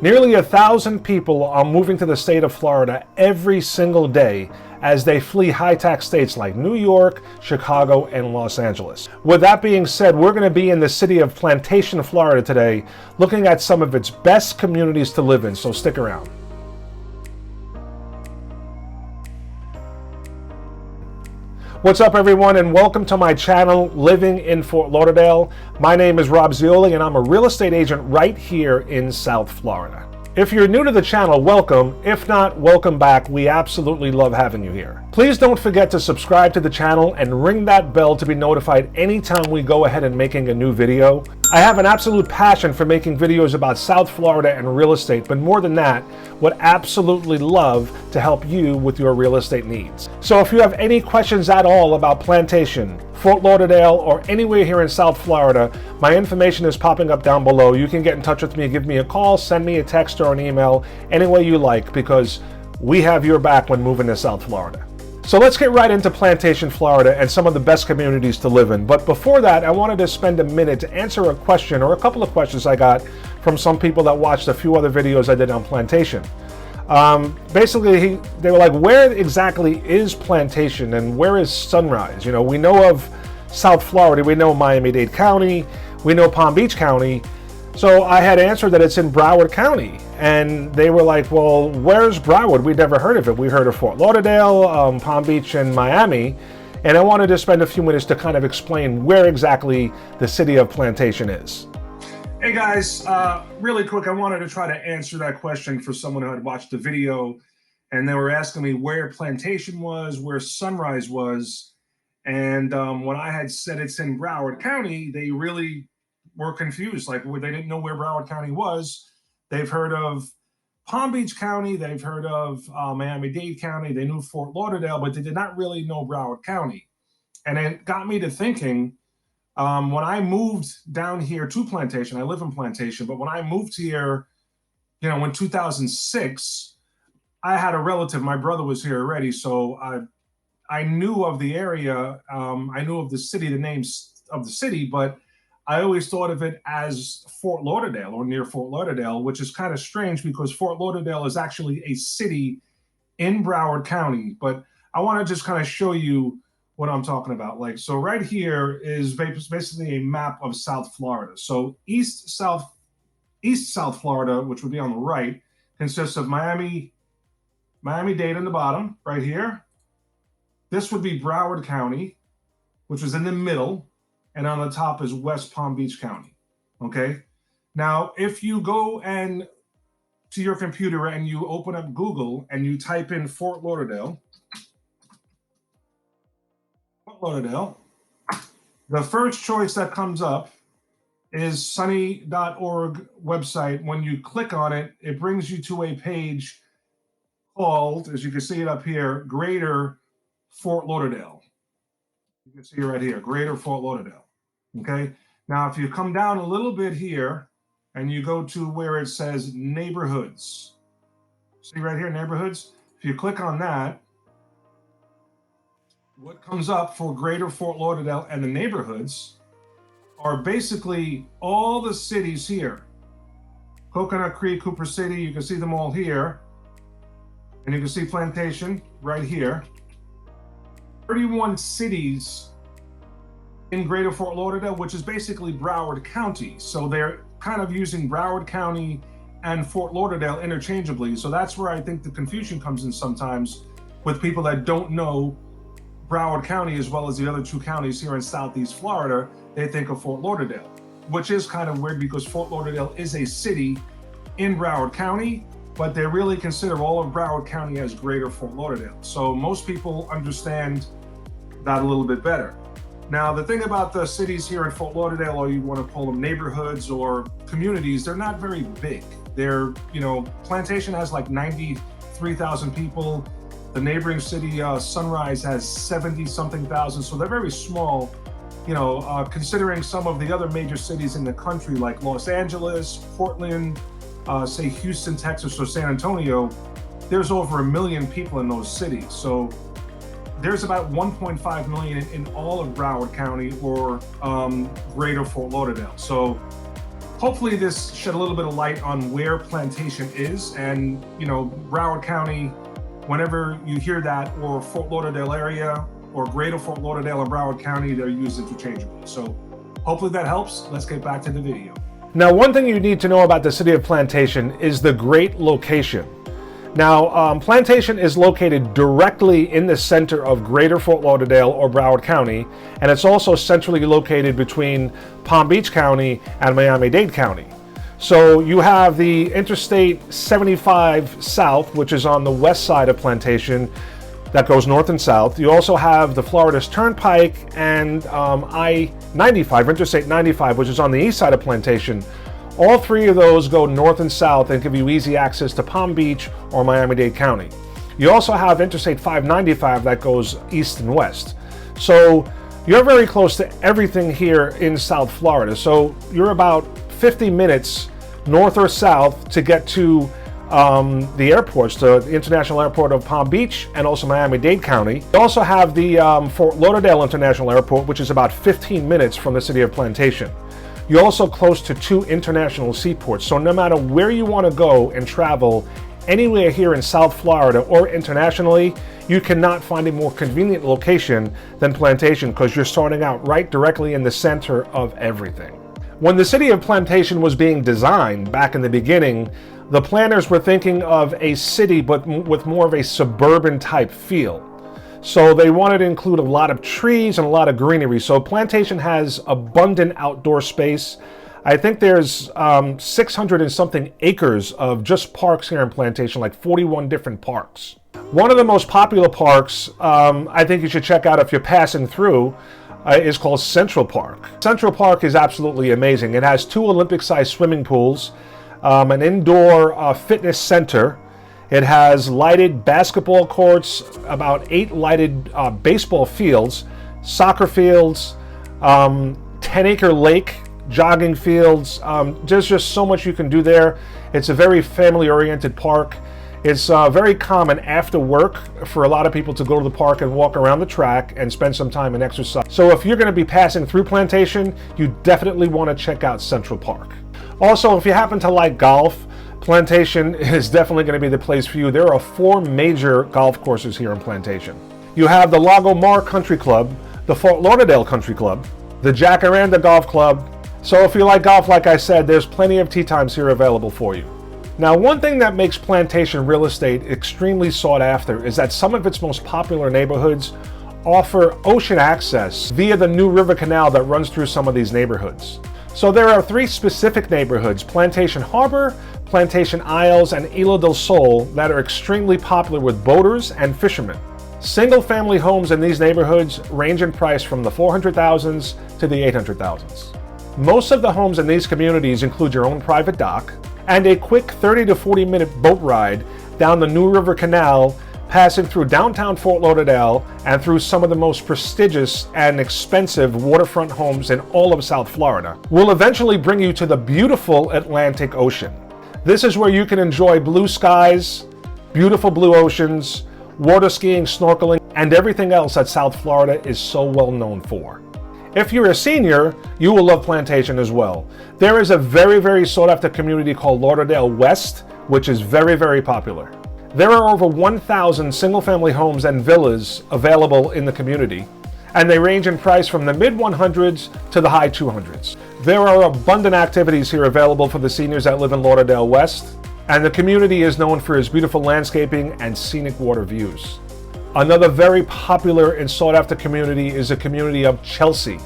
Nearly 1,000 people are moving to the state of Florida every single day as they flee high-tax states like New York, Chicago, and Los Angeles. With that being said, we're going to be in the city of Plantation, Florida today, looking at some of its best communities to live in, so stick around. What's up, everyone, and welcome to my channel, Living in Fort Lauderdale. My name is Rob Zioli, and I'm a real estate agent right here in South Florida. If you're new to the channel, welcome. If not, welcome back. We absolutely love having you here. Please don't forget to subscribe to the channel and ring that bell to be notified anytime we go ahead and making a new video. I have an absolute passion for making videos about South Florida and real estate, but more than that, would absolutely love to help you with your real estate needs. So if you have any questions at all about Plantation, Fort Lauderdale, or anywhere here in South Florida, my information is popping up down below. You can get in touch with me, give me a call, send me a text or an email, any way you like, because we have your back when moving to South Florida. So let's get right into Plantation, Florida, and some of the best communities to live in. But before that, I wanted to spend a minute to answer a question or a couple of questions I got from some people that watched a few other videos I did on Plantation. Basically, they were like, where exactly is Plantation and where is Sunrise? You know, we know of South Florida, we know Miami-Dade County, we know Palm Beach County. So I had answered that it's in Broward County, and they were like, well, where's Broward? We'd never heard of it. We heard of Fort Lauderdale, Palm Beach, and Miami, and I wanted to spend a few minutes to kind of explain where exactly the city of Plantation is. Hey guys, really quick, I wanted to try to answer that question for someone who had watched the video, and they were asking me where Plantation was, where Sunrise was, and when I had said it's in Broward County, they really were confused. Like, they didn't know where Broward County was. They've heard of Palm Beach County, they've heard of Miami-Dade County, they knew Fort Lauderdale, but they did not really know Broward County. And it got me to thinking, when I moved down here to Plantation, I live in Plantation, but when I moved here, you know, in 2006, I had a relative, my brother was here already, so I knew of the area, I knew of the city, the names of the city, but I always thought of it as Fort Lauderdale or near Fort Lauderdale, which is kind of strange because Fort Lauderdale is actually a city in Broward County. But I want to just kind of show you what I'm talking about. Like, so right here is basically a map of South Florida. So East South Florida, which would be on the right, consists of Miami-Dade on the bottom, right here. This would be Broward County, which was in the middle. And on the top is West Palm Beach County, okay? Now, if you go and to your computer and you open up Google and you type in Fort Lauderdale, the first choice that comes up is sunny.org website. When you click on it, it brings you to a page called, as you can see it up here, Greater Fort Lauderdale. You can see it right here, Greater Fort Lauderdale. Okay, now if you come down a little bit here and you go to where it says neighborhoods, see right here, neighborhoods, if you click on that, what comes up for Greater Fort Lauderdale and the neighborhoods are basically all the cities here. Coconut Creek, Cooper City, you can see them all here. And you can see Plantation right here. 31 cities in Greater Fort Lauderdale, which is basically Broward County. So they're kind of using Broward County and Fort Lauderdale interchangeably. So that's where I think the confusion comes in sometimes with people that don't know Broward County as well as the other two counties here in Southeast Florida. They think of Fort Lauderdale, which is kind of weird because Fort Lauderdale is a city in Broward County, but they really consider all of Broward County as Greater Fort Lauderdale. So most people understand that a little bit better. Now, the thing about the cities here in Fort Lauderdale, or you want to call them neighborhoods or communities, they're not very big. They're, you know, Plantation has like 93,000 people. The neighboring city, Sunrise, has 70-something thousand. So they're very small, you know, considering some of the other major cities in the country like Los Angeles, Portland, say Houston, Texas, or San Antonio. There's over 1 million people in those cities. So there's about 1.5 million in all of Broward County or Greater Fort Lauderdale. So Hopefully this shed a little bit of light on where Plantation is, and Broward County, whenever you hear that, or Fort Lauderdale area, or Greater Fort Lauderdale and Broward County, they're used interchangeably. So hopefully that helps. Let's get back to the video. Now, one thing you need to know about the city of Plantation is the great location. Now, Plantation is located directly in the center of Greater Fort Lauderdale or Broward County, and it's also centrally located between Palm Beach County and Miami-Dade County. So you have the Interstate 75 South, which is on the west side of Plantation, that goes north and south. You also have the Florida's Turnpike and I-95, Interstate 95, which is on the east side of Plantation. All three of those go north and south and give you easy access to Palm Beach or Miami-Dade County. You also have Interstate 595 that goes east and west. So you're very close to everything here in South Florida. So you're about 50 minutes north or south to get to the airports, the International Airport of Palm Beach and also Miami-Dade County. You also have the Fort Lauderdale International Airport, which is about 15 minutes from the city of Plantation. You're also close to 2 international seaports, so no matter where you want to go and travel, anywhere here in South Florida or internationally, you cannot find a more convenient location than Plantation, because you're starting out right directly in the center of everything. When the city of Plantation was being designed back in the beginning, the planners were thinking of a city but with more of a suburban type feel. So they wanted to include a lot of trees and a lot of greenery. So Plantation has abundant outdoor space. I think there's 600 and something acres of just parks here in Plantation, like 41 different parks. One of the most popular parks I think you should check out if you're passing through is called Central Park. Central Park is absolutely amazing. It has 2 Olympic-sized swimming pools, an indoor fitness center. It has lighted basketball courts, about 8 lighted baseball fields, soccer fields, 10-acre lake, jogging fields. There's just so much you can do there. It's a very family-oriented park. It's very common after work for a lot of people to go to the park and walk around the track and spend some time and exercise. So if you're going to be passing through Plantation, you definitely want to check out Central Park. Also, if you happen to like golf, Plantation is definitely going to be the place for you. There are 4 major golf courses here in Plantation. You have the Lago Mar Country Club, the Fort Lauderdale Country Club, the Jacaranda Golf Club. So if you like golf, like I said, there's plenty of tee times here available for you. Now, one thing that makes Plantation real estate extremely sought after is that some of its most popular neighborhoods offer ocean access via the New River Canal that runs through some of these neighborhoods. So there are 3 specific neighborhoods, Plantation Harbor, Plantation Isles, and Isla del Sol, that are extremely popular with boaters and fishermen. Single-family homes in these neighborhoods range in price from the $400,000s to the $800,000s. Most of the homes in these communities include your own private dock and a quick 30 to 40-minute boat ride down the New River Canal, passing through downtown Fort Lauderdale and through some of the most prestigious and expensive waterfront homes in all of South Florida. Will eventually bring you to the beautiful Atlantic Ocean. This is where you can enjoy blue skies, beautiful blue oceans, water skiing, snorkeling, and everything else that South Florida is so well known for. If you're a senior, you will love Plantation as well. There is a very, very sought after community called Lauderdale West, which is very, very popular. There are over 1,000 single-family homes and villas available in the community, and they range in price from the mid-100s to the high 200s. There are abundant activities here available for the seniors that live in Lauderdale West, and the community is known for its beautiful landscaping and scenic water views. Another very popular and sought-after community is the community of Chelsea.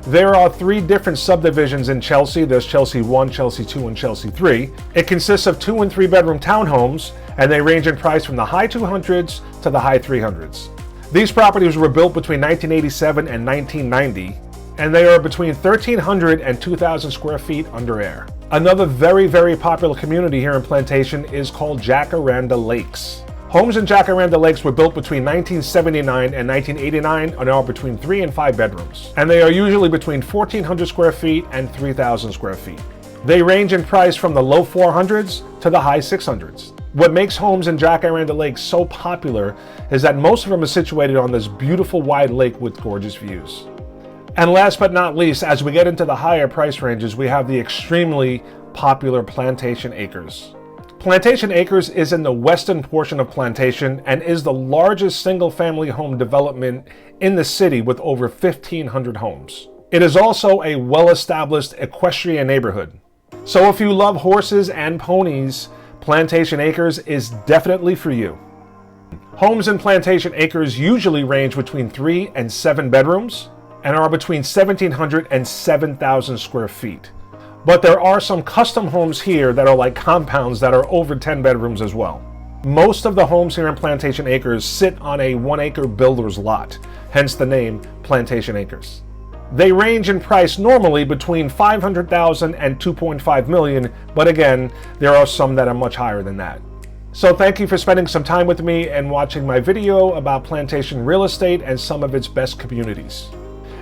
There are 3 different subdivisions in Chelsea. There's Chelsea 1, Chelsea 2, and Chelsea 3. It consists of 2 and 3 bedroom townhomes, and they range in price from the high 200s to the high 300s. These properties were built between 1987 and 1990, and they are between 1,300 and 2,000 square feet under air. Another very, very popular community here in Plantation is called Jacaranda Lakes. Homes in Jacaranda Lakes were built between 1979 and 1989 and are between 3 and 5 bedrooms, and they are usually between 1,400 square feet and 3,000 square feet. They range in price from the low 400s to the high 600s. What makes homes in Jacaranda Lakes so popular is that most of them are situated on this beautiful wide lake with gorgeous views. And last but not least, as we get into the higher price ranges, we have the extremely popular Plantation Acres. Plantation Acres is in the western portion of Plantation and is the largest single-family home development in the city with over 1,500 homes. It is also a well-established equestrian neighborhood. So if you love horses and ponies, Plantation Acres is definitely for you. Homes in Plantation Acres usually range between 3 and 7 bedrooms and are between 1,700 and 7,000 square feet. But there are some custom homes here that are like compounds that are over 10 bedrooms as well. Most of the homes here in Plantation Acres sit on a 1-acre builder's lot, hence the name Plantation Acres. They range in price normally between $500,000 and $2.5 million, but again, there are some that are much higher than that. So thank you for spending some time with me and watching my video about Plantation real estate and some of its best communities.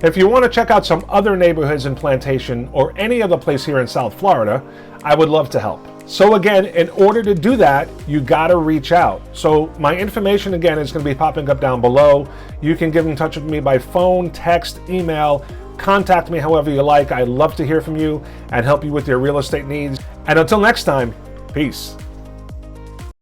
If you want to check out some other neighborhoods in Plantation or any other place here in South Florida, I would love to help. So again, in order to do that, you gotta reach out. So my information again is gonna be popping up down below. You can get in touch with me by phone, text, email, contact me however you like. I'd love to hear from you and help you with your real estate needs. And until next time, peace.